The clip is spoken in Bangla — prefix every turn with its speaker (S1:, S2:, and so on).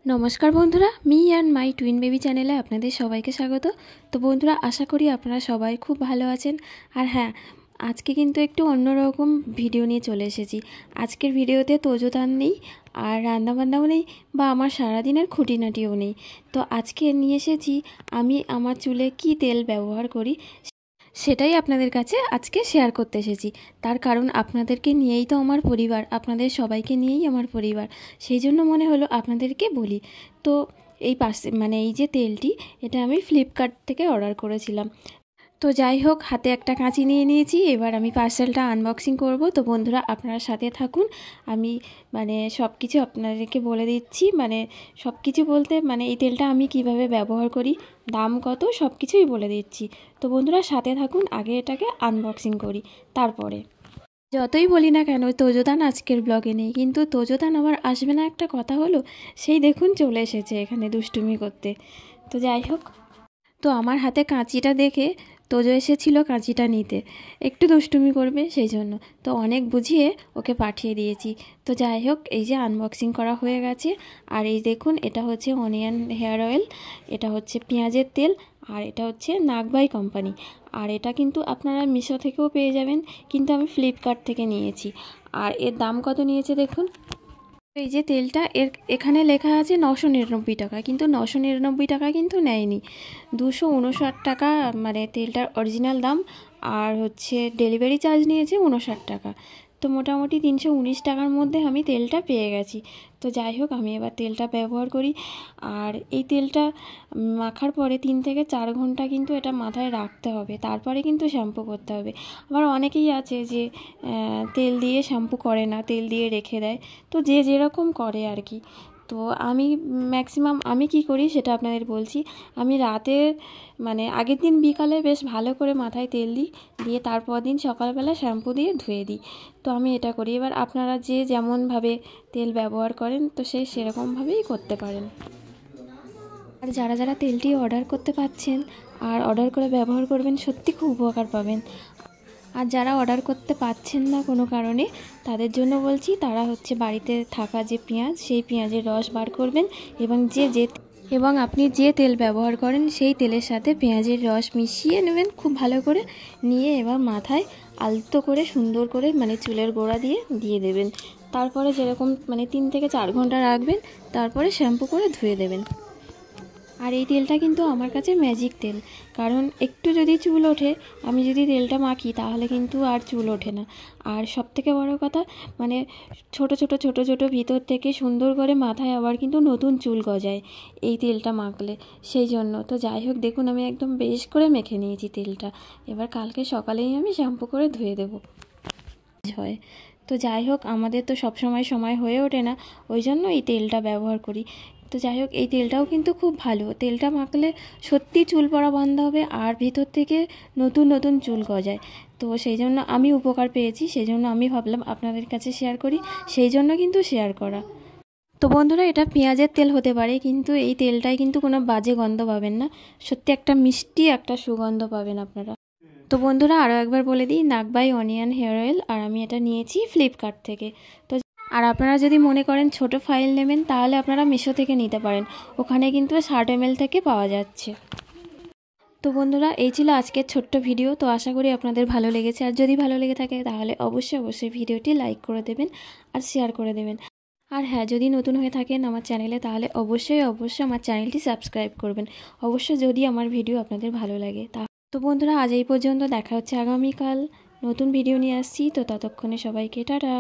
S1: নমস্কার বন্ধুরা, me and my twin baby চ্যানেলে আপনাদের সবাইকে স্বাগত। তো বন্ধুরা, আশা করি আপনারা সবাই খুব ভালো আছেন। আর হ্যাঁ, আজকে কিন্তু একটু অন্যরকম ভিডিও নিয়ে চলে এসেছি। আজকের ভিডিওতে তোজোতান নেই, আর রান্নাবান্নাও নেই, বা আমার সারাদিনের খুঁটিনাটিও নেই। তো আজকে নিয়ে এসেছি আমি আমার চুলে কি তেল ব্যবহার করি, সেটাই আপনাদের কাছে আজকে শেয়ার করতে এসেছি। তার কারণ আপনাদেরকে নিয়েই তো আমার পরিবার, আপনাদের সবাইকে নিয়েই আমার পরিবার। সেই জন্য মনে হলো আপনাদেরকে বলি। তো এই যে তেলটি, এটা আমি ফ্লিপকার্ট থেকে অর্ডার করেছিলাম। তো যাই হোক, হাতে একটা কাঁচি নিয়ে নিয়েছি। এবার আমি পার্সেলটা আনবক্সিং করব। তো বন্ধুরা, আপনারা সাথে থাকুন। আমি সব কিছু আপনাদেরকে বলে দিচ্ছি। সব কিছু বলতে এই তেলটা আমি কিভাবে ব্যবহার করি, দাম কত, সব কিছুই বলে দিচ্ছি। তো বন্ধুরা, সাথে থাকুন। আগে এটাকে আনবক্সিং করি, তারপরে। যতই বলি না কেন, তোজোতান আজকের ব্লগে নেই, কিন্তু তোজোতান আবার আসবে না একটা কথা হলো। সেই দেখুন চলে এসেছে এখানে দুষ্টুমি করতে। তো যাই হোক, তো আমার হাতে কাঁচিটা দেখে তোজো এসেছিল কাঁচিটা নিতে, একটু দুষ্টুমি করবে সেই জন্য। তো অনেক বুঝিয়ে ওকে পাঠিয়ে দিয়েছি। তো যাই হোক, এই যে আনবক্সিং করা হয়ে গেছে। আর এই দেখুন, এটা হচ্ছে অনিয়ন হেয়ার অয়েল, এটা হচ্ছে পেঁয়াজের তেল, আর এটা হচ্ছে নাগবাই কোম্পানি। আর এটা কিন্তু আপনারা মিশো থেকেও পেয়ে যাবেন, কিন্তু আমি ফ্লিপকার্ট থেকে নিয়েছি। আর এর দাম কত নিয়েছে দেখুন। এই যে তেলটা, এখানে লেখা আছে 999 টাকা, কিন্তু 999 টাকা কিন্তু নেয়নি, 259 টাকা তেলটার অরিজিনাল দাম। আর হচ্ছে ডেলিভারি চার্জ নিয়েছে 59 টাকা। তো মোটামুটি 319 টাকার মধ্যে আমি তেলটা পেয়ে গেছি। তো যাই হোক, আমি এবার তেলটা ব্যবহার করি। আর এই তেলটা মাখার পরে 3 থেকে 4 ঘন্টা কিন্তু এটা মাথায় রাখতে হবে, তারপরে কিন্তু শ্যাম্পু করতে হবে। আবার অনেকেই আছে যে তেল দিয়ে শ্যাম্পু করে না, তেল দিয়ে রেখে দেয়। তো যে যেরকম করে আর কি। তো আমি ম্যাক্সিমাম আমি কি করি সেটা আপনাদের বলছি। আমি রাতে আগের দিন বিকালে বেশ ভালো করে মাথায় তেল দিই, দিয়ে তারপর দিন সকালবেলা শ্যাম্পু দিয়ে ধুয়ে দিই। তো আমি এটা করি। এবার আপনারা যে যেমনভাবে তেল ব্যবহার করেন, তো সেরকমভাবেই করতে পারেন। আর যারা যারা তেলটি অর্ডার করতে পারছেন আর অর্ডার করে ব্যবহার করবেন, সত্যি খুব উপকার পাবেন। আর যারা অর্ডার করতে পারছেন না কোনো কারণে, তাদের জন্য বলছি, তারা হচ্ছে বাড়িতে থাকা যে পেঁয়াজ, সেই পেঁয়াজের রস বার করবেন, এবং আপনি যে তেল ব্যবহার করেন সেই তেলের সাথে পেঁয়াজের রস মিশিয়ে নেবেন খুব ভালো করে। নিয়ে এবার মাথায় আলতো করে সুন্দর করে চুলের গোড়া দিয়ে দেবেন। তারপরে যেরকম 3 থেকে 4 ঘন্টা রাখবেন, তারপরে শ্যাম্পু করে ধুয়ে দেবেন। আর এই তেলটা কিন্তু আমার কাছে ম্যাজিক তেল, কারণ একটু যদি চুল ওঠে, আমি যদি তেলটা মাখি, তাহলে কিন্তু আর চুল ওঠে না। আর সবথেকে বড় কথা, ছোট ছোট ছোট ছোট ভিতর থেকে সুন্দর করে মাথায় আবার কিন্তু নতুন চুল গজায় এই তেলটা মাখলে। সেই জন্য তো যাই হোক, দেখুন আমি একদম বেশ করে মেখে নিয়েছি তেলটা। এবার কালকে সকালেই আমি শ্যাম্পু করে ধুয়ে দেবো হয়। তো যাই হোক, আমাদের তো সময় হয়ে ওঠে না, ওই জন্য এই তেলটা ব্যবহার করি। তো যাই হোক, এই তেলটাও কিন্তু খুব ভালো। তেলটা মাখলে সত্যি চুল পড়া বন্ধ হবে, আর ভিতর থেকে নতুন নতুন চুল গজায়। তো সেই জন্য আমি উপকার পেয়েছি, সেই জন্য আমি ভাবলাম আপনাদের কাছে শেয়ার করি, সেই জন্য কিন্তু শেয়ার করা। তো বন্ধুরা, এটা পেঁয়াজের তেল হতে পারে, কিন্তু এই তেলটাই কিন্তু কোনো বাজে গন্ধ পাবেন না, সত্যি একটা মিষ্টি একটা সুগন্ধ পাবেন আপনারা। তো বন্ধুরা, আরও একবার বলে দিই, নাগবাই অনিয়ন হেয়ার অয়েল, আর আমি এটা নিয়েছি ফ্লিপকার্ট থেকে। তো আর আপনারা যদি মনে করেন ছোট ফাইল নেবেন, তাহলে আপনারা মিশো থেকে নিতে পারেন, ওখানে কিন্তু 60 ml থেকে পাওয়া যাচ্ছে। তো বন্ধুরা, এই ছিল আজকের ছোট্ট ভিডিও। তো আশা করি আপনাদের ভালো লেগেছে। আর যদি ভালো লেগে থাকে, তাহলে অবশ্যই ভিডিওটি লাইক করে দেবেন আর শেয়ার করে দেবেন। আর হ্যাঁ, যদি নতুন হয়ে থাকেন আমার চ্যানেলে, তাহলে অবশ্যই আমার চ্যানেলটি সাবস্ক্রাইব করবেন, যদি আমার ভিডিও আপনাদের ভালো লাগে। তো বন্ধুরা, আজ এই পর্যন্ত। দেখা হচ্ছে আগামীকাল নতুন ভিডিও নিয়ে আসছি। তো ততক্ষণে সবাইকে টাটা।